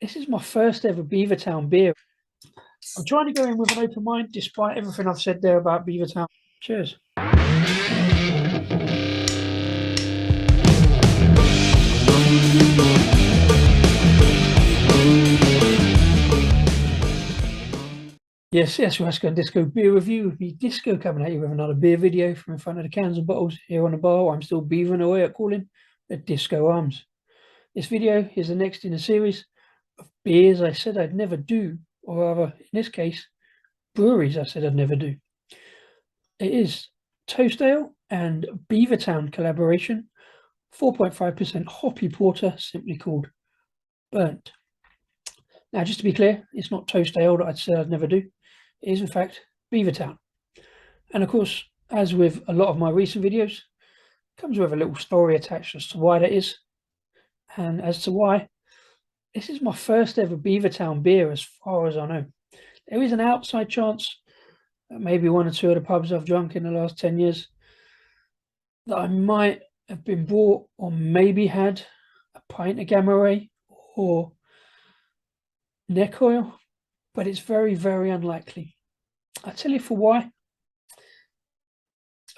This is my first ever Beavertown beer. I'm trying to go in with an open mind despite everything I've said there about Beavertown. Cheers. Yes, Rascal and Disco beer review with me, Disco, coming at you with another beer video from in front of the cans and bottles here on the bar. I'm still beavering away at calling at Disco Arms. This video is the next in a series of beers I said I'd never do, or rather, in this case, breweries I said I'd never do. It is Toast Ale and Beavertown collaboration, 4.5% hoppy porter, simply called Burnt. Now, just to be clear, it's not Toast Ale that I'd said I'd never do. It is, in fact, Beavertown. And of course, as with a lot of my recent videos, comes with a little story attached as to why that is. And as to why, this is my first ever Beavertown beer as far as I know. There is an outside chance that maybe one or two of the pubs I've drunk in the last 10 years that I might have been bought or maybe had a pint of Gamma Ray or neck oil, but it's very, very unlikely. I'll tell you for why.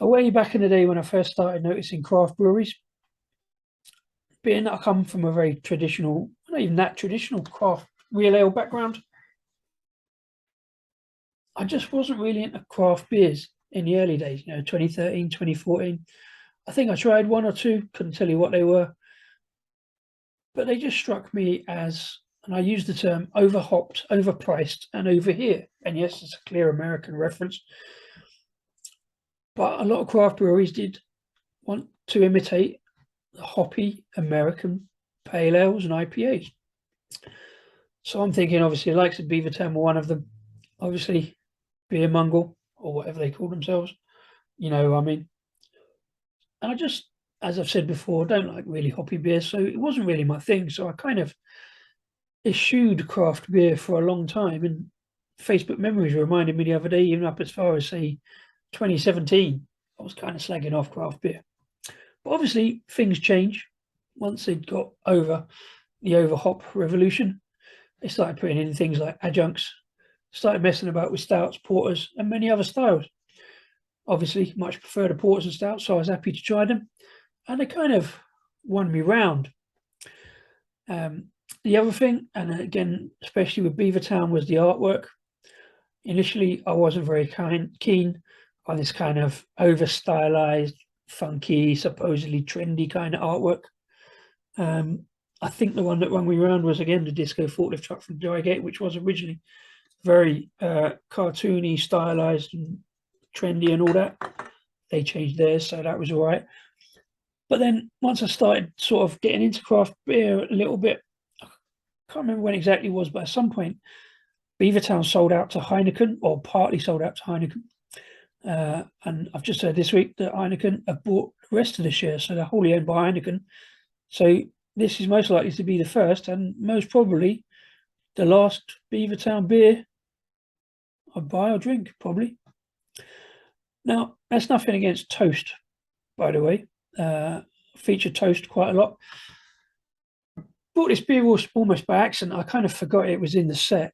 Way back in the day when I first started noticing craft breweries, being that I come from a very traditional, not even that traditional craft real ale background, I just wasn't really into craft beers in the early days, 2013, 2014. I think I tried one or two, couldn't tell you what they were, but they just struck me as, and I use the term, overhopped, overpriced, and over here. And yes, it's a clear American reference. But a lot of craft breweries did want to imitate the hoppy American pale ales and IPAs. So I'm thinking, obviously, the likes of Beavertown were one of them. Obviously, Beer Mungle, or whatever they call themselves. You know what I mean? And I just, as I've said before, don't like really hoppy beer, so it wasn't really my thing. So I kind of eschewed craft beer for a long time, and Facebook memories reminded me the other day, even up as far as, say, 2017, I was kind of slagging off craft beer. But obviously, things change. Once they'd got over the overhop revolution, they started putting in things like adjuncts, started messing about with stouts, porters, and many other styles. Obviously, much prefer the porters and stouts, so I was happy to try them. And they kind of won me round. The other thing, and again, especially with Beavertown, was the artwork. Initially, I wasn't very keen on this kind of over-stylized, funky, supposedly trendy kind of artwork. I think the one that won me round was, again, the disco forklift truck from Drygate, which was originally very cartoony, stylized, and trendy and all that. They changed theirs, so that was all right. But then once I started sort of getting into craft beer a little bit, I can't remember when exactly it was, but at some point, Beavertown sold out to Heineken, or partly sold out to Heineken. And I've just heard this week that Heineken have bought the rest of the shares, so they're wholly owned by Heineken. So this is most likely to be the first and most probably the last Beavertown beer I buy or drink, probably. Now, that's nothing against Toast, by the way. Feature Toast quite a lot. Bought this beer almost by accident. I kind of forgot it was in the set.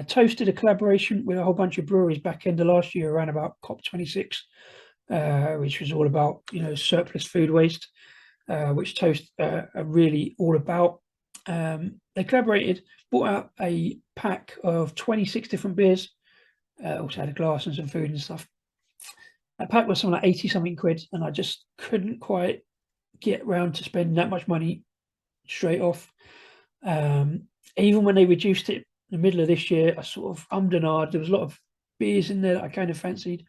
Toast did a collaboration with a whole bunch of breweries back end of last year around about COP26, which was all about, surplus food waste, which Toast are really all about. They collaborated, brought out a pack of 26 different beers, also had a glass and some food and stuff. That pack was something like 80 something quid, and I just couldn't quite get round to spending that much money straight off. Even when they reduced it in the middle of this year, I sort of ummed and ahed. There was a lot of beers in there that I kind of fancied,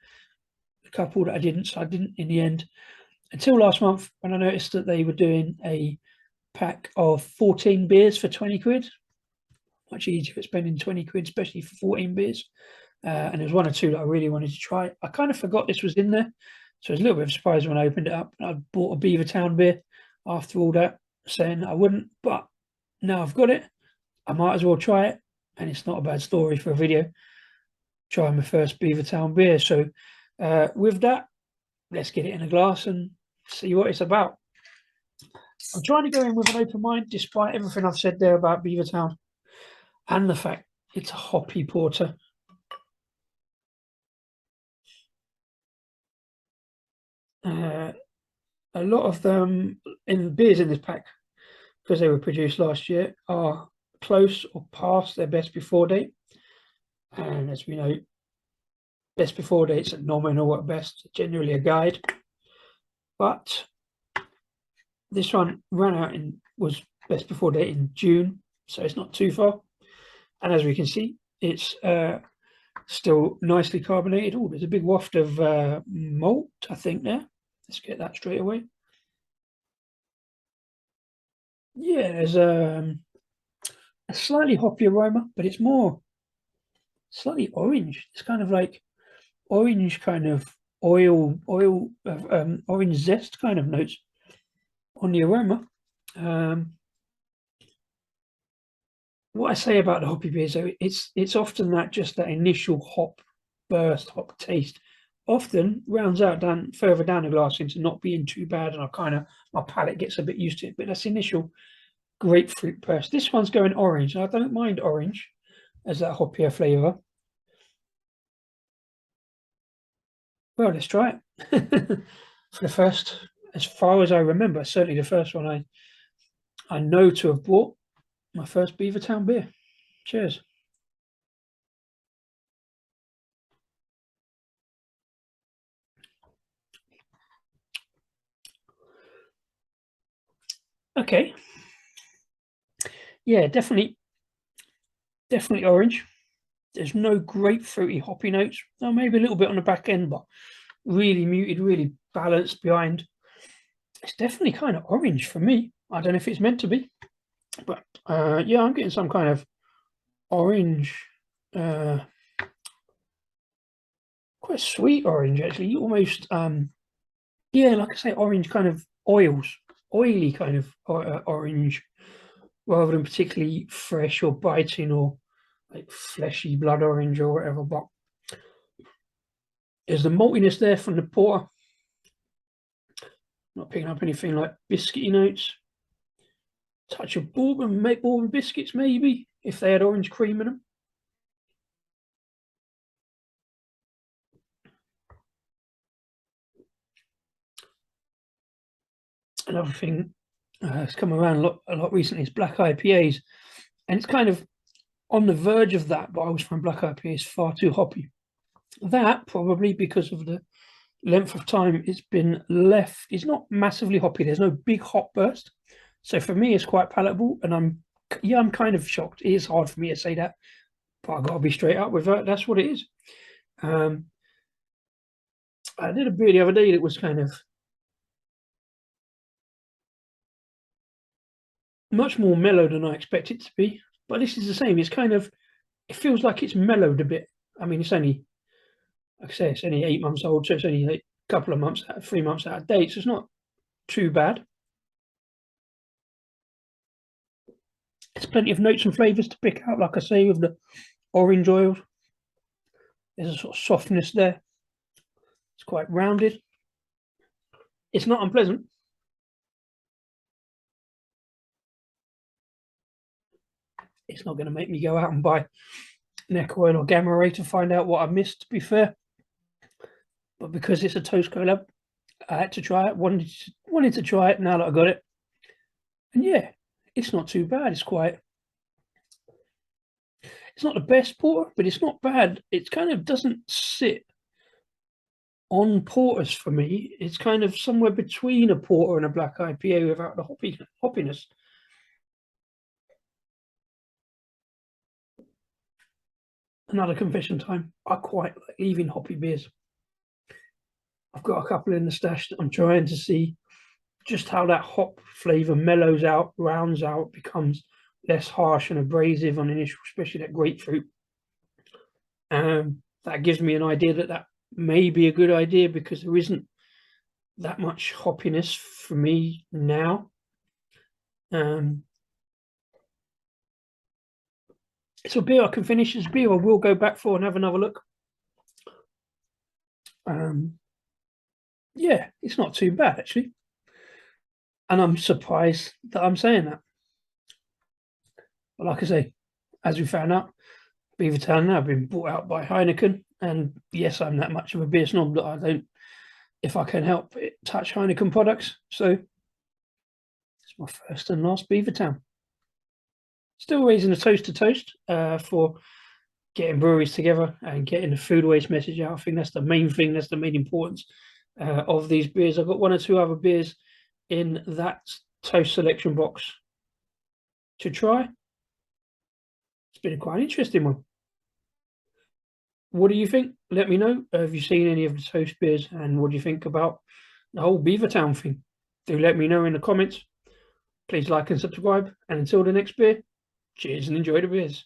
a couple that I didn't, so I didn't in the end, until last month when I noticed that they were doing a pack of 14 beers for 20 quid. Much easier at spending 20 quid, especially for 14 beers. And there was one or two that I really wanted to try. I kind of forgot this was in there, so I was a little bit of a surprise when I opened it up. I bought a Beavertown beer after all that, saying I wouldn't, but now I've got it, I might as well try it, and it's not a bad story for a video. Trying my first Beavertown beer. So with that, let's get it in a glass and see what it's about. I'm trying to go in with an open mind, despite everything I've said there about Beavertown. and the fact it's a hoppy porter. A lot of them in beers in this pack, because they were produced last year, are close or past their best before date. And as we know, best before date's a nominal at best, generally a guide. But this one was best before date in June, so it's not too far. And as we can see, it's still nicely carbonated. Oh, there's a big waft of malt, I think, there. Let's get that straight away. Yeah, there's a slightly hoppy aroma, but it's more slightly orange. It's kind of like orange, kind of orange zest kind of notes on the aroma. What I say about the hoppy beers, though, it's often just that initial hop burst, hop taste, often rounds out further down the glass into not being too bad, and my palate gets a bit used to it. But that's initial grapefruit burst. This one's going orange, and I don't mind orange as that hoppier flavour. Well, let's try it. For the first, as far as I remember, certainly the first one I know to have bought, my first Beavertown beer. Cheers. Okay. Yeah, definitely orange. There's no grapefruity hoppy notes. Oh, maybe a little bit on the back end, but really muted, really balanced behind. It's definitely kind of orange for me. I don't know if it's meant to be, but yeah, I'm getting some kind of orange, quite sweet orange actually. Almost, yeah, like I say, orange kind of oily kind of orange, rather than particularly fresh or biting or like fleshy blood orange or whatever. But there's the maltiness there from the porter. Not picking up anything like biscuity notes. Touch of bourbon, make bourbon biscuits maybe, if they had orange cream in them. Another thing that's come around a lot recently is black IPAs, and it's kind of on the verge of that, but I always find black IPAs far too hoppy. That probably because of the length of time it's been left. It's not massively hoppy. There's no big hop burst, so for me it's quite palatable. And I'm kind of shocked. It is hard for me to say that, but I gotta be straight up with that. That's what it is. I did a beer the other day that was kind of much more mellow than I expect it to be, but this is the same. It's kind of, it feels like it's mellowed a bit. I mean, it's only, like I say, it's only 8 months old, so it's only a couple of months, 3 months out of date, so it's not too bad. There's plenty of notes and flavours to pick out, like I say, with the orange oils. There's a sort of softness there. It's quite rounded. It's not unpleasant. It's not going to make me go out and buy neck oil or gamma ray to find out what I missed, to be fair. But because it's a toast collab, I had to try it. Wanted to try it now that I got it. And yeah, it's not too bad. It's not the best porter, but it's not bad. It kind of doesn't sit on porters for me. It's kind of somewhere between a porter and a black IPA without the hoppiness. Another confession time. I quite like leaving hoppy beers. I've got a couple in the stash that I'm trying to see just how that hop flavour mellows out, rounds out, becomes less harsh and abrasive on initial, especially that grapefruit. That gives me an idea that may be a good idea, because there isn't that much hoppiness for me now. It's a beer I can finish. It's a beer I will go back for and have another look. Yeah, it's not too bad actually, and I'm surprised that I'm saying that. But like I say, as we found out, Beavertown now have been bought out by Heineken. And yes, I'm that much of a beer snob that I don't, if I can help it, touch Heineken products. So it's my first and last Beavertown. Still raising a toast to toast for getting breweries together and getting the food waste message out. I think that's the main thing. That's the main importance of these beers. I've got one or two other beers in that toast selection box to try. It's been quite an interesting one. What do you think? Let me know. Have you seen any of the toast beers, and what do you think about the whole Beavertown thing? Do let me know in the comments. Please like and subscribe. And until the next beer, cheers and enjoy the beers.